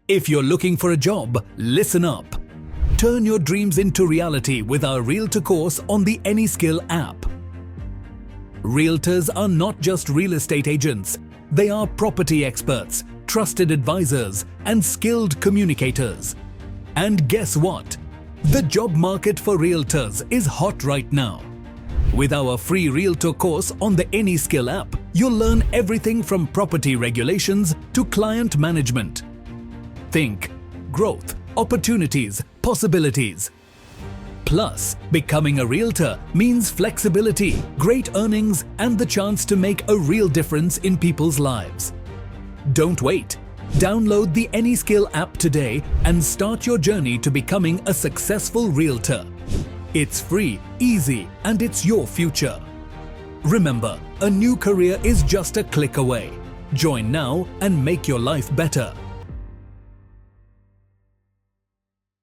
If you're looking for a job, listen up. Turn your dreams into reality with our Realtor course on the AnySkill app. Realtors are not just real estate agents. They are property experts, trusted advisors, and skilled communicators. And guess what? The job market for realtors is hot right now. With our free Realtor course on the AnySkill app, you'll learn everything from property regulations to client management. Think growth, opportunities, possibilities. Plus, becoming a realtor means flexibility, great earnings, and the chance to make a real difference in people's lives. Don't wait. Download the AnySkill app today and start your journey to becoming a successful realtor. It's free, easy, and it's your future. Remember, a new career is just a click away. Join now and make your life better.